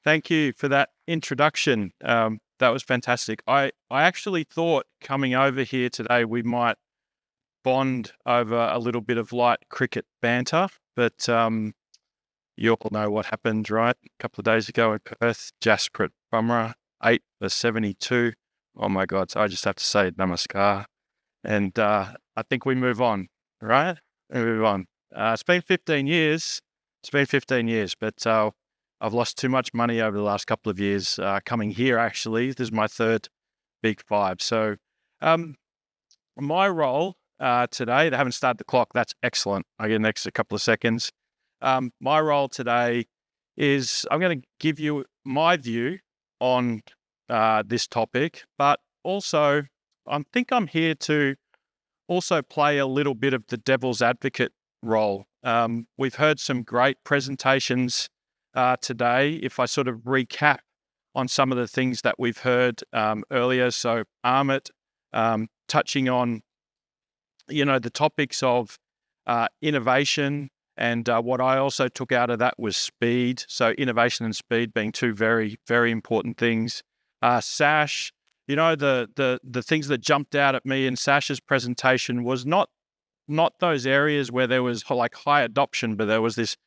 Thank you for that introduction. That was fantastic. I actually thought coming over here today we might bond over a little bit of light cricket banter, but you all know what happened, right? A couple of days ago in Perth, Jasprit Bumrah, 8 for 72. Oh my God, so I just have to say namaskar. And I think we move on, right? We move on. It's been 15 years. It's been 15 years, but I've lost too much money over the last couple of years coming here, actually. This is my third Big 5. So um, my role today, they haven't started the clock. That's excellent. I get an extra couple of seconds. My role today is I'm going to give you my view on this topic, but also I think I'm here to also play a little bit of the devil's advocate role. We've heard some great presentations today. If I sort of recap on some of the things that we've heard earlier, so Amit touching on, the topics of innovation, and what I also took out of that was speed. So innovation and speed being two very, very important things. Sash, the things that jumped out at me in Sash's presentation was not those areas where there was like high adoption, but there was this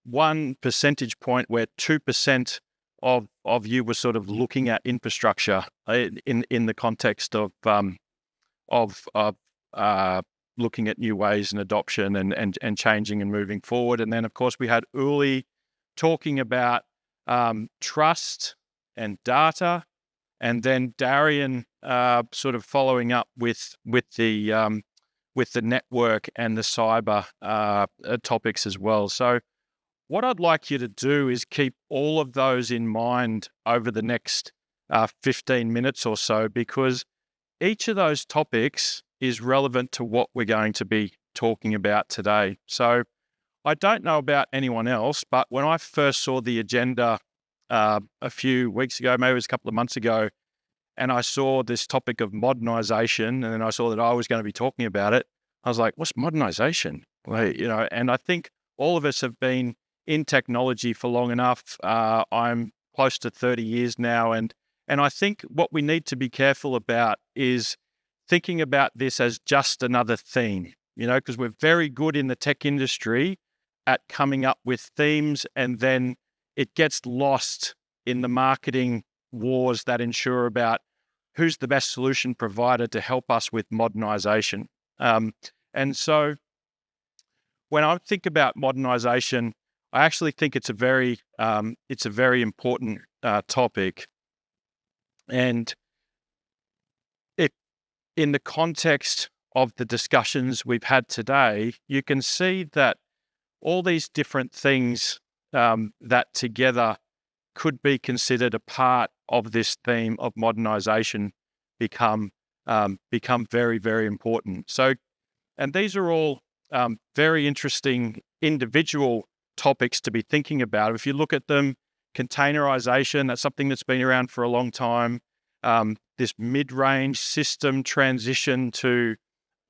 1 percentage point where 2% of you were sort of looking at infrastructure in the context of looking at new ways and adoption and changing and moving forward. And then of course we had Uli talking about trust and data, and then Darian sort of following up with the network and the cyber topics as well. So what I'd like you to do is keep all of those in mind over the next 15 minutes or so, because each of those topics is relevant to what we're going to be talking about today. So I don't know about anyone else, but when I first saw the agenda a few weeks ago, maybe it was a couple of months ago, and I saw this topic of modernisation, and then I saw that I was going to be talking about it, I was like, what's modernisation? And I think all of us have been in technology for long enough. I'm close to 30 years now, and I think what we need to be careful about is thinking about this as just another theme, because we're very good in the tech industry at coming up with themes, and then it gets lost in the marketing wars that ensure about who's the best solution provider to help us with modernization. And so when I think about modernization, I actually think it's a very important topic. And in the context of the discussions we've had today, you can see that all these different things that together could be considered a part of this theme of modernization become very, very important. So, and these are all very interesting individual topics to be thinking about. If you look at them, containerization, that's something that's been around for a long time. This mid-range system transition to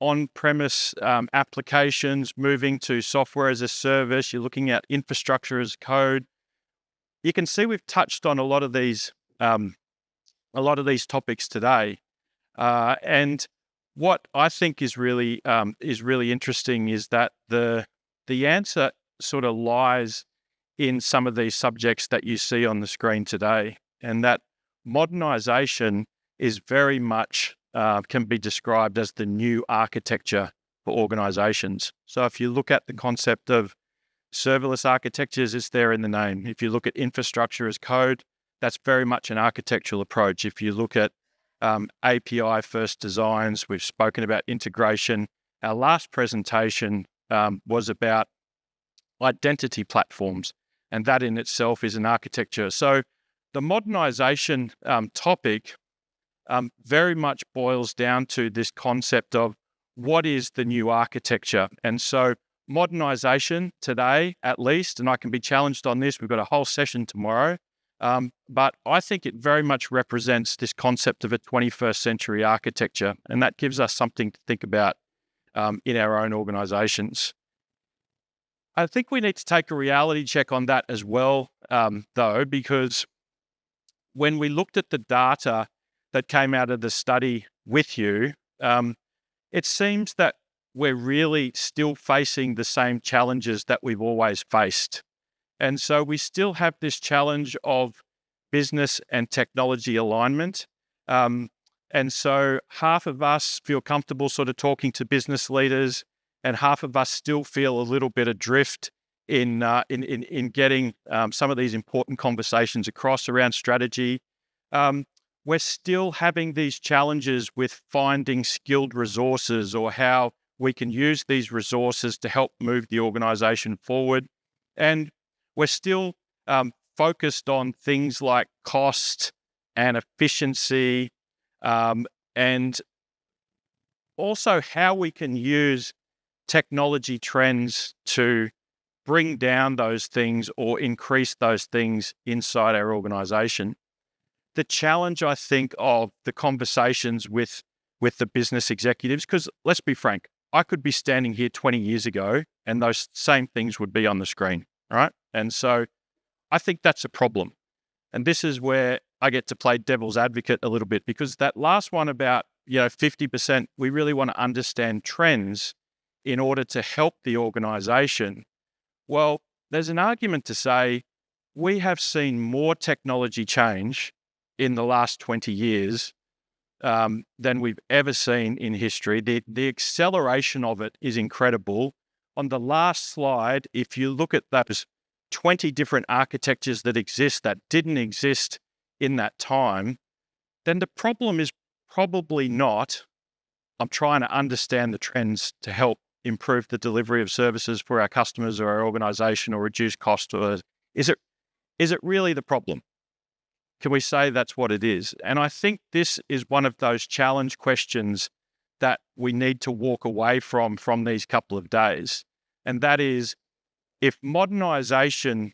on-premise applications, moving to software as a service. You're looking at infrastructure as code. You can see we've touched on a lot of these topics today, and what I think is really interesting is that the answer sort of lies in some of these subjects that you see on the screen today, and that modernization is very much can be described as the new architecture for organizations. So if you look at the concept of serverless architectures, it's there in the name. If you look at infrastructure as code, that's very much an architectural approach. If you look at API first designs, we've spoken about integration. Our last presentation was about identity platforms, and that in itself is an architecture. So the modernization topic very much boils down to this concept of what is the new architecture. And so modernization today, at least, and I can be challenged on this, we've got a whole session tomorrow, but I think it very much represents this concept of a 21st century architecture, and that gives us something to think about in our own organizations. I think we need to take a reality check on that as well, though, because when we looked at the data that came out of the study with you, it seems that we're really still facing the same challenges that we've always faced. And so we still have this challenge of business and technology alignment. Um, and so half of us feel comfortable sort of talking to business leaders, and half of us still feel a little bit adrift in getting some of these important conversations across around strategy. Um, we're still having these challenges with finding skilled resources or how we can use these resources to help move the organization forward. And we're still focused on things like cost and efficiency, and also how we can use technology trends to bring down those things or increase those things inside our organization. The challenge, I think, of the conversations with the business executives, because let's be frank, I could be standing here 20 years ago and those same things would be on the screen, right? And so I think that's a problem. And this is where I get to play devil's advocate a little bit, because that last one about, 50%, we really want to understand trends in order to help the organization. Well, there's an argument to say we have seen more technology change in the last 20 years than we've ever seen in history. The acceleration of it is incredible. On the last slide, if you look at those 20 different architectures that exist that didn't exist in that time, then the problem is probably not, I'm trying to understand the trends to help improve the delivery of services for our customers or our organization or reduce cost. Or is it really the problem? Can we say that's what it is? And I think this is one of those challenge questions that we need to walk away from these couple of days. And that is, if modernisation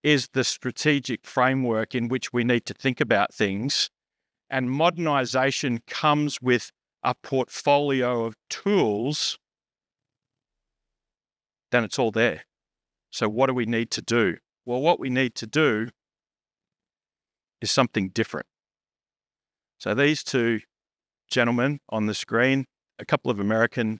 is the strategic framework in which we need to think about things, and modernisation comes with a portfolio of tools, then it's all there. So what do we need to do? Well, what we need to do is something different. So these two gentlemen on the screen, a couple of American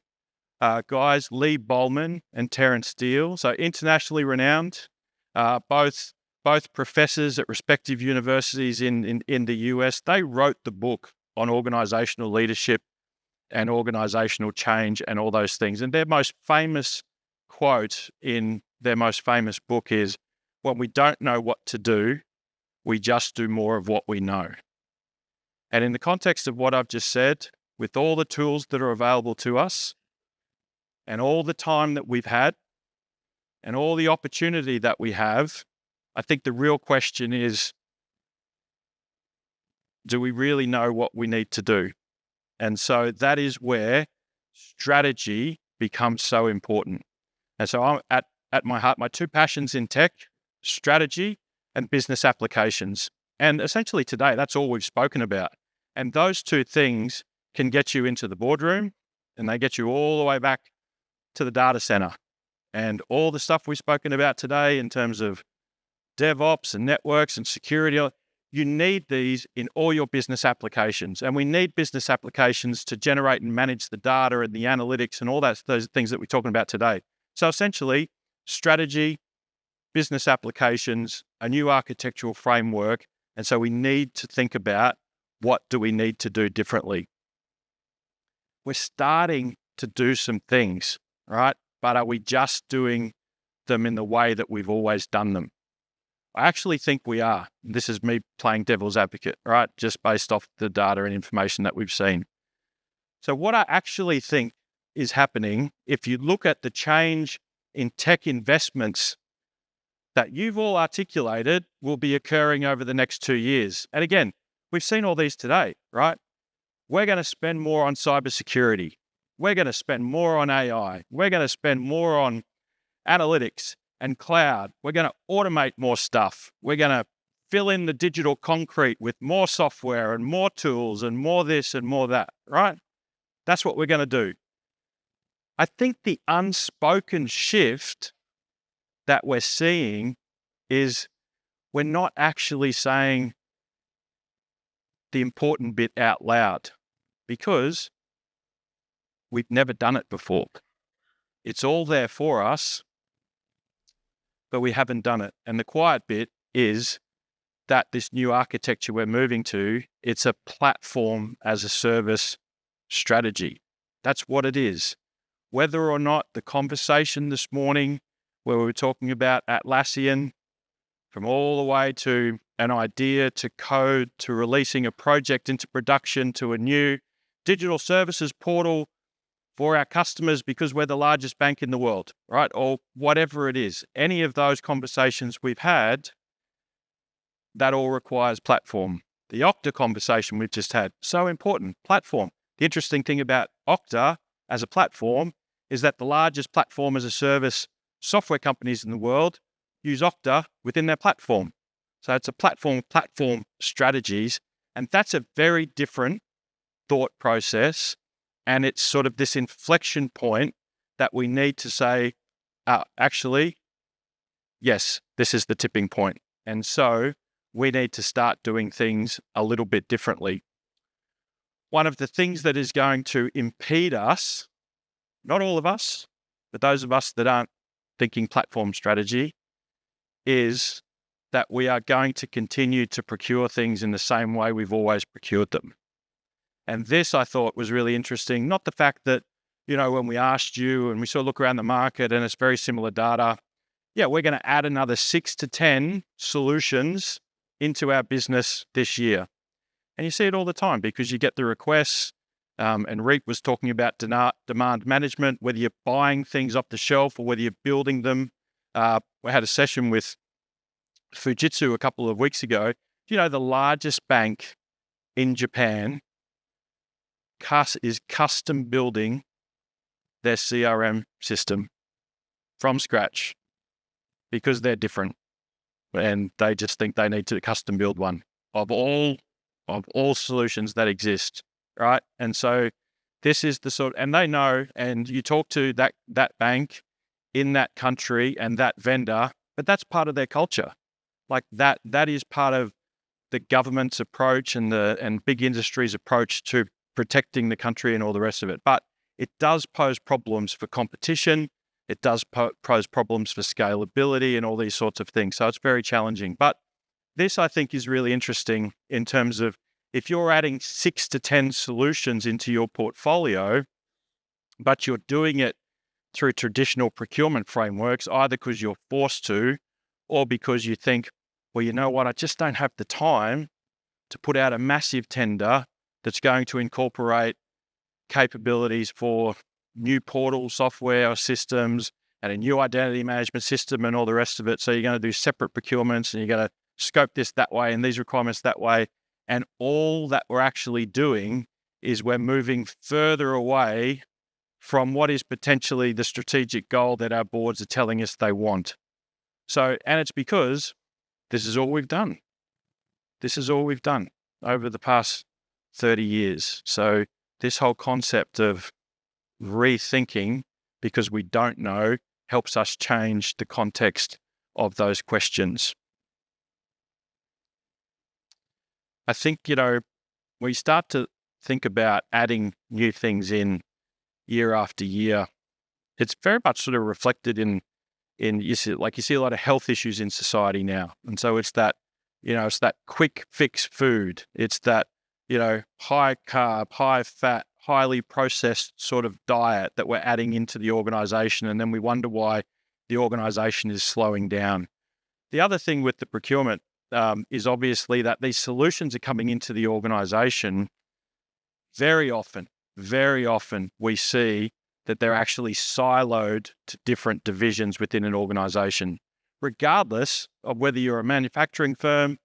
guys, Lee Bowman and Terence Steele, so internationally renowned, both professors at respective universities in the US. They wrote the book on organizational leadership and organizational change and all those things. And their most famous quote in their most famous book is, "When we don't know what to do, we just do more of what we know." And in the context of what I've just said, with all the tools that are available to us and all the time that we've had and all the opportunity that we have, I think the real question is, do we really know what we need to do? And so that is where strategy becomes so important. And so I'm at my heart, my two passions in tech, strategy and business applications. And essentially today, that's all we've spoken about. And those two things can get you into the boardroom, and they get you all the way back to the data center. And all the stuff we've spoken about today in terms of DevOps and networks and security, you need these in all your business applications. And we need business applications to generate and manage the data and the analytics and all those things that we're talking about today. So essentially, strategy, business applications, a new architectural framework. And so we need to think about, what do we need to do differently? We're starting to do some things, right? But are we just doing them in the way that we've always done them? I actually think we are. This is me playing devil's advocate, right? Just based off the data and information that we've seen. So what I actually think is happening, if you look at the change in tech investments that you've all articulated, will be occurring over the next 2 years. And again, we've seen all these today, right? We're going to spend more on cybersecurity. We're going to spend more on AI. We're going to spend more on analytics and cloud. We're going to automate more stuff. We're going to fill in the digital concrete with more software and more tools and more this and more that, right? That's what we're going to do. I think the unspoken shift that we're seeing is we're not actually saying the important bit out loud because we've never done it before. It's all there for us, but we haven't done it. And the quiet bit is that this new architecture we're moving to, it's a platform as a service strategy. That's what it is. Whether or not the conversation this morning where we were talking about Atlassian, from all the way to an idea to code to releasing a project into production to a new digital services portal for our customers because we're the largest bank in the world, right? Or whatever it is, any of those conversations we've had, that all requires platform. The Okta conversation we've just had, so important, platform. The interesting thing about Okta as a platform is that the largest platform as a service software companies in the world use Okta within their platform. So it's a platform strategies, and that's a very different thought process. And it's sort of this inflection point that we need to say, actually, yes, this is the tipping point. And so we need to start doing things a little bit differently. One of the things that is going to impede us, not all of us, but those of us that aren't thinking platform strategy, is that we are going to continue to procure things in the same way we've always procured them. And this, I thought, was really interesting. Not the fact that, when we asked you and we sort of look around the market and it's very similar data, yeah, we're going to add another 6 to 10 solutions into our business this year. And you see it all the time because you get the requests. And Reep was talking about demand management, whether you're buying things off the shelf or whether you're building them. We had a session with Fujitsu a couple of weeks ago. The largest bank in Japan is custom building their CRM system from scratch because they're different and they just think they need to custom build one of all solutions that exist, right? And so this is the sort, and they know, and you talk to that bank in that country and that vendor, but that's part of their culture. Like that is part of the government's approach and big industry's approach to protecting the country and all the rest of it. But it does pose problems for competition. It does pose problems for scalability and all these sorts of things. So it's very challenging. But this, I think, is really interesting in terms of if you're adding 6 to 10 solutions into your portfolio, but you're doing it through traditional procurement frameworks, either because you're forced to or because you think, well, you know what, I just don't have the time to put out a massive tender that's going to incorporate capabilities for new portal software or systems and a new identity management system and all the rest of it. So you're going to do separate procurements and you're going to scope this that way and these requirements that way. And all that we're actually doing is we're moving further away from what is potentially the strategic goal that our boards are telling us they want. So, and it's because this is all we've done. This is all we've done over the past 30 years. So this whole concept of rethinking because we don't know helps us change the context of those questions. I think, we start to think about adding new things in year after year. It's very much sort of reflected in you see a lot of health issues in society now. And so it's that, it's that quick fix food. It's that, high carb, high fat, highly processed sort of diet that we're adding into the organization. And then we wonder why the organization is slowing down. The other thing with the procurement is obviously that these solutions are coming into the organization. Very often we see that they're actually siloed to different divisions within an organization, regardless of whether you're a manufacturing firm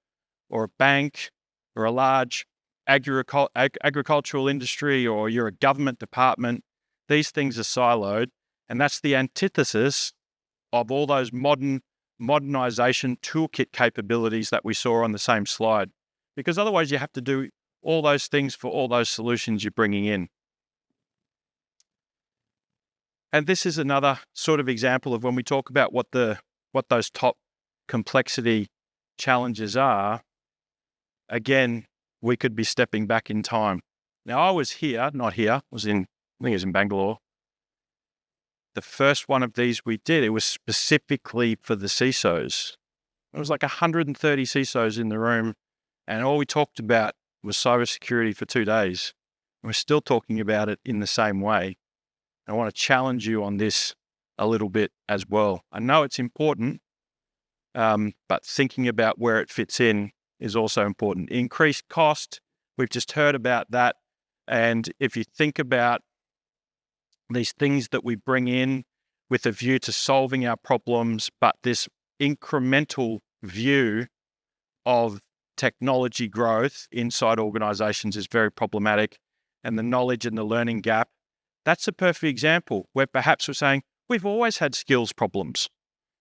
or a bank or a large agricultural industry or you're a government department. These things are siloed, and that's the antithesis of all those modernization toolkit capabilities that we saw on the same slide, because otherwise you have to do all those things for all those solutions you're bringing in. And this is another sort of example of when we talk about what the what those top complexity challenges are, again, we could be stepping back in time. Now, I was here, not here, I think it was in Bangalore. The first one of these we did, it was specifically for the CISOs. It was like 130 CISOs in the room, and all we talked about was cybersecurity for 2 days. And we're still talking about it in the same way. I want to challenge you on this a little bit as well. I know it's important, but thinking about where it fits in is also important. Increased cost, we've just heard about that. And if you think about these things that we bring in with a view to solving our problems, but this incremental view of technology growth inside organizations is very problematic, and the knowledge and the learning gap, that's a perfect example where perhaps we're saying we've always had skills problems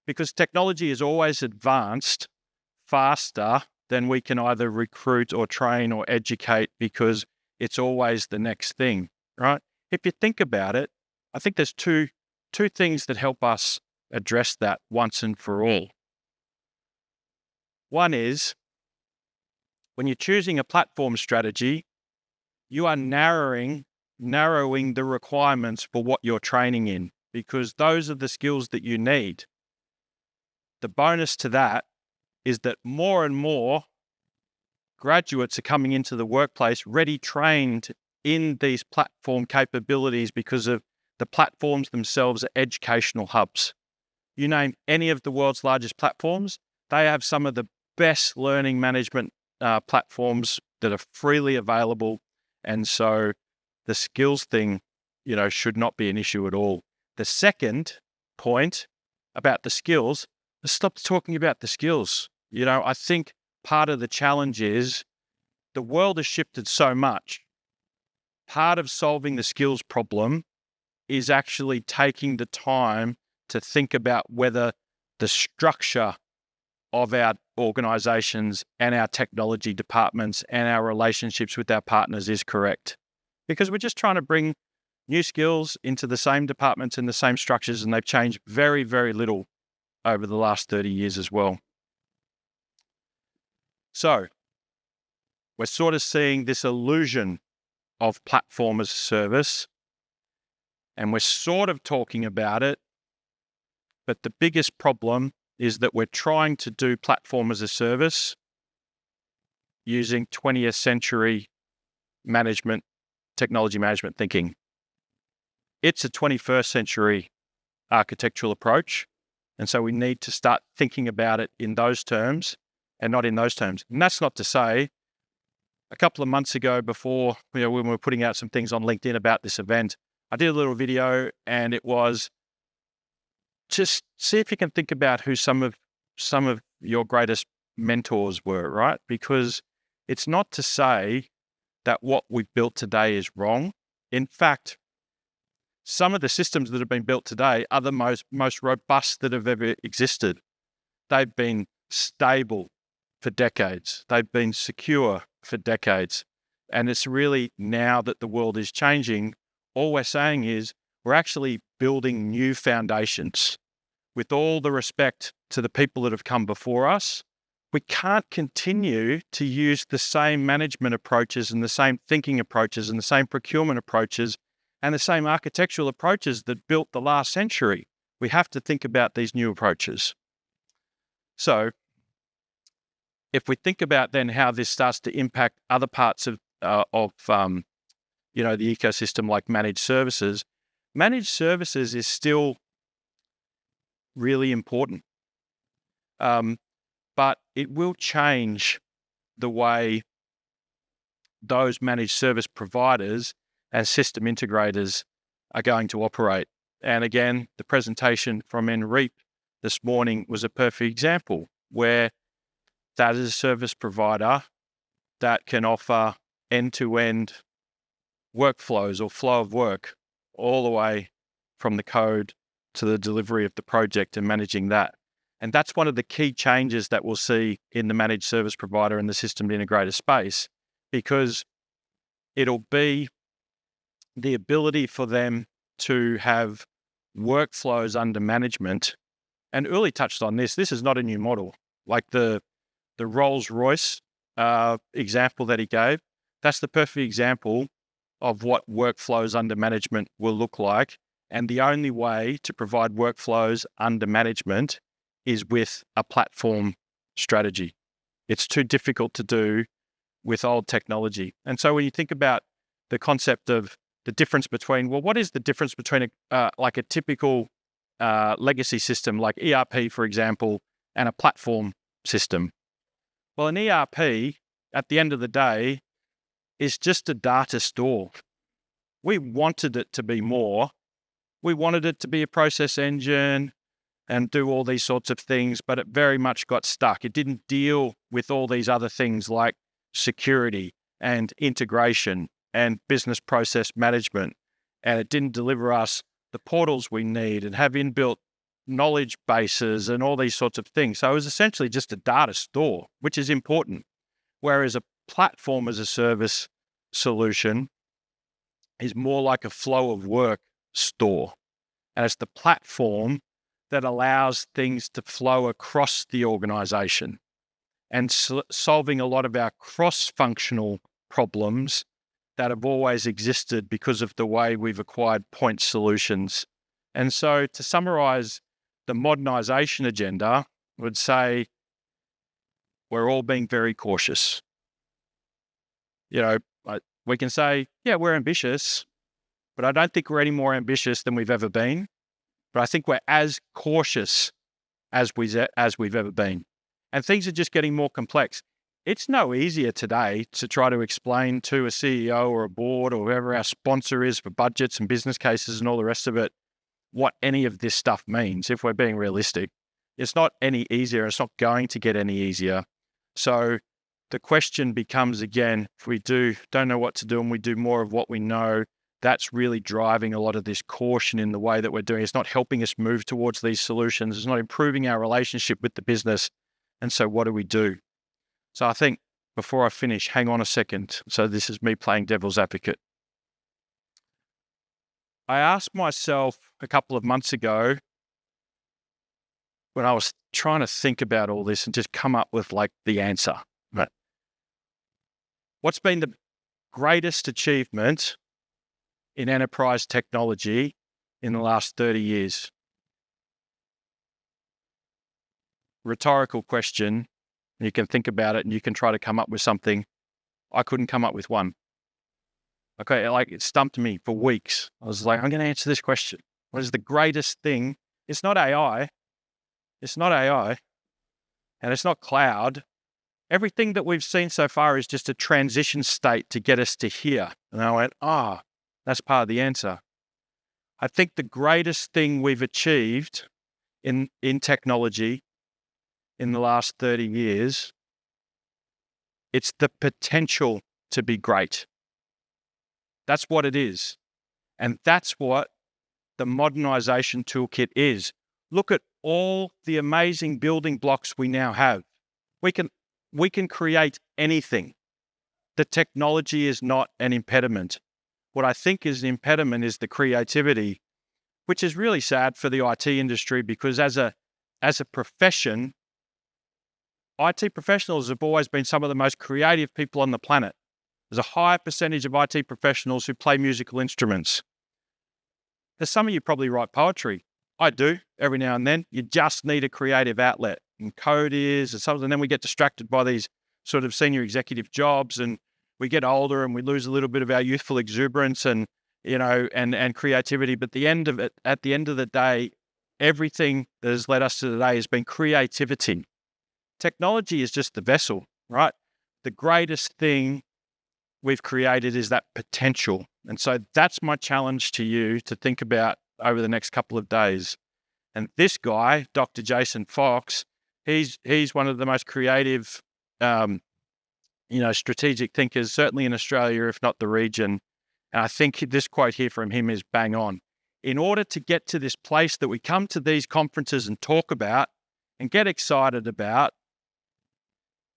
because technology is always advanced faster than we can either recruit or train or educate because it's always the next thing, right? If you think about it, I think there's two things that help us address that once and for all. One is when you're choosing a platform strategy, you are narrowing the requirements for what you're training in because those are the skills that you need. The bonus to that is that more and more graduates are coming into the workplace ready trained in these platform capabilities because of the platforms themselves are educational hubs. You name any of the world's largest platforms, they have some of the best learning management platforms that are freely available. And so the skills thing, should not be an issue at all. The second point about the skills, let's stop talking about the skills. I think part of the challenge is the world has shifted so much. Part of solving the skills problem is actually taking the time to think about whether the structure of our organizations and our technology departments and our relationships with our partners is correct. Because we're just trying to bring new skills into the same departments and the same structures, and they've changed very, very little over the last 30 years as well. So we're sort of seeing this illusion of platform as a service, and we're sort of talking about it, but the biggest problem is that we're trying to do platform as a service using 20th century technology management thinking. It's a 21st century architectural approach, and so we need to start thinking about it in those terms and not in those terms. And that's not to say, a couple of months ago before, when we were putting out some things on LinkedIn about this event, I did a little video, and it was just see if you can think about who some of your greatest mentors were, right? Because it's not to say that what we've built today is wrong. In fact, some of the systems that have been built today are the most robust that have ever existed. They've been stable for decades. They've been secure for decades. And it's really now that the world is changing, all we're saying is we're actually building new foundations. With all the respect to the people that have come before us, we can't continue to use the same management approaches and the same thinking approaches and the same procurement approaches and the same architectural approaches that built the last century. We have to think about these new approaches. So if we think about then how this starts to impact other parts of the ecosystem like managed services is still really important. But it will change the way those managed service providers and system integrators are going to operate. And again, the presentation from Enreap this morning was a perfect example where that is a service provider that can offer end-to-end workflows or flow of work all the way from the code to the delivery of the project and managing that. And that's one of the key changes that we'll see in the managed service provider and the system integrator space, because it'll be the ability for them to have workflows under management and Uli touched on this. This is not a new model. Like the Rolls-Royce example that he gave, that's the perfect example of what workflows under management will look like. And the only way to provide workflows under management is with a platform strategy. It's too difficult to do with old technology. And so when you think about the concept of the difference between, well, what is the difference between like a typical legacy system like ERP, for example, and a platform system? Well, an ERP, at the end of the day, is just a data store. We wanted it to be more. We wanted it to be a process engine and do all these sorts of things, but it very much got stuck. It didn't deal with all these other things like security and integration and business process management. And it didn't deliver us the portals we need and have inbuilt knowledge bases and all these sorts of things. So it was essentially just a data store, which is important. Whereas a platform as a service solution is more like a flow of work store. And it's the platform that allows things to flow across the organization and solving a lot of our cross-functional problems that have always existed because of the way we've acquired point solutions. And so to summarize the modernization agenda, I would say we're all being very cautious. We can say, yeah, we're ambitious, but I don't think we're any more ambitious than we've ever been. But I think we're as cautious as we've ever been. And things are just getting more complex. It's no easier today to try to explain to a CEO or a board or whoever our sponsor is for budgets and business cases and all the rest of it what any of this stuff means, if we're being realistic. It's not any easier. It's not going to get any easier. So the question becomes, again, if we don't know what to do and we do more of what we know, that's really driving a lot of this caution in the way that we're doing. It's not helping us move towards these solutions. It's not improving our relationship with the business. And so what do we do? So I think before I finish, hang on a second. So this is me playing devil's advocate. I asked myself a couple of months ago when I was trying to think about all this and just come up with like the answer. Right? What's been the greatest achievement in enterprise technology in the last 30 years? Rhetorical question. You can think about it and you can try to come up with something. I couldn't come up with one. Okay, like it stumped me for weeks. I was like, I'm going to answer this question. What is the greatest thing? It's not AI. It's not AI. And it's not cloud. Everything that we've seen so far is just a transition state to get us to here. And I went, that's part of the answer. I think the greatest thing we've achieved in technology in the last 30 years, it's the potential to be great. That's what it is. And that's what the modernization toolkit is. Look at all the amazing building blocks we now have. We can create anything. The technology is not an impediment. What I think is an impediment is the creativity, which is really sad for the IT industry because as a profession, IT professionals have always been some of the most creative people on the planet. There's a high percentage of IT professionals who play musical instruments. There's some of you probably write poetry. I do every now and then. You just need a creative outlet. And code is, and then we get distracted by these sort of senior executive jobs and we get older and we lose a little bit of our youthful exuberance and creativity. But at the end of the day, everything that has led us to today has been creativity. Technology is just the vessel, right? The greatest thing we've created is that potential. And so that's my challenge to you to think about over the next couple of days. And this guy, Dr. Jason Fox, he's one of the most creative, strategic thinkers, certainly in Australia, if not the region. And I think this quote here from him is bang on. In order to get to this place that we come to these conferences and talk about and get excited about,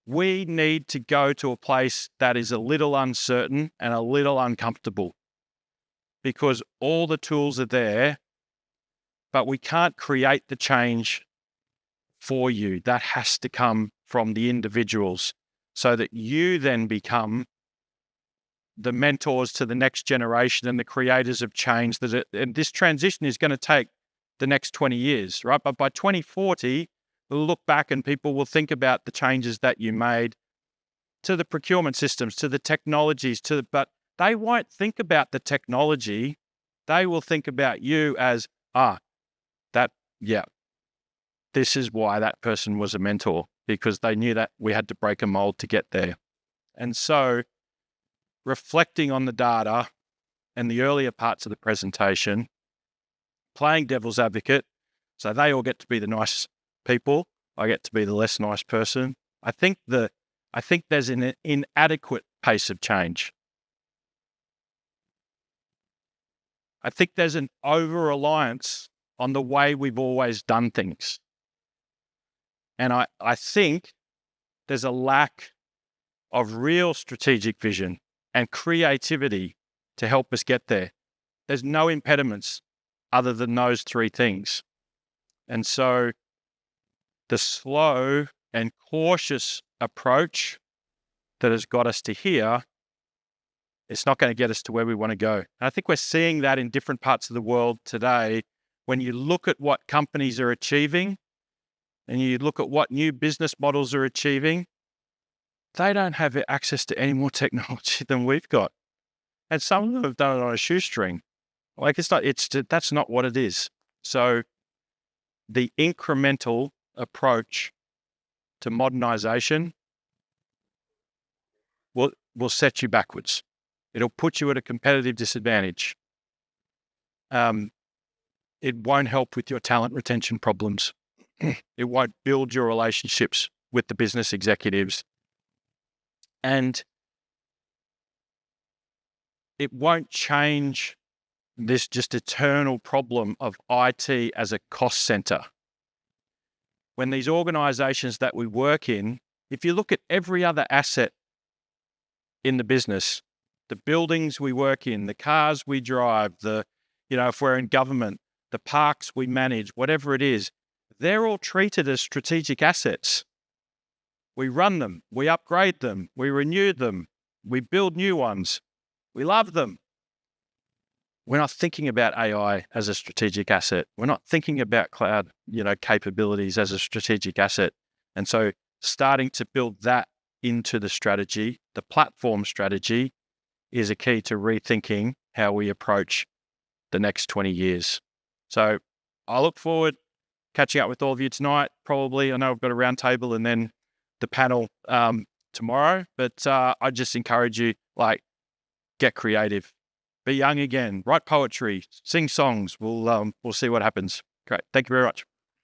we need to go to a place that is a little uncertain and a little uncomfortable because all the tools are there, but we can't create the change for you. That has to come from the individuals so that you then become the mentors to the next generation and the creators of change. And this transition is going to take the next 20 years, right? But by 2040, we'll look back and people will think about the changes that you made to the procurement systems, to the technologies, but they won't think about the technology. They will think about you as, this is why that person was a mentor, because they knew that we had to break a mold to get there. And so reflecting on the data and the earlier parts of the presentation, playing devil's advocate, so they all get to be the nice people, I get to be the less nice person. I think there's an inadequate pace of change. I think there's an over-reliance on the way we've always done things. And I think there's a lack of real strategic vision and creativity to help us get there. There's no impediments other than those three things. And so the slow and cautious approach that has got us to here, it's not going to get us to where we want to go. And I think we're seeing that in different parts of the world today. When you look at what companies are achieving and you look at what new business models are achieving, they don't have access to any more technology than we've got. And some of them have done it on a shoestring. That's not what it is. So the incremental approach to modernization will set you backwards. It'll put you at a competitive disadvantage. It won't help with your talent retention problems. It won't build your relationships with the business executives. And it won't change this just eternal problem of IT as a cost center. When these organizations that we work in, if you look at every other asset in the business, the buildings we work in, the cars we drive, if we're in government, the parks we manage, whatever it is, they're all treated as strategic assets. We run them, we upgrade them, we renew them, we build new ones, we love them. We're not thinking about AI as a strategic asset. We're not thinking about cloud, capabilities as a strategic asset. And so starting to build that into the strategy, the platform strategy, is a key to rethinking how we approach the next 20 years. So I look forward catching up with all of you tonight. Probably, I know I've got a round table and then the panel tomorrow, but I just encourage you, get creative, be young again, write poetry, sing songs. We'll see what happens. Great. Thank you very much.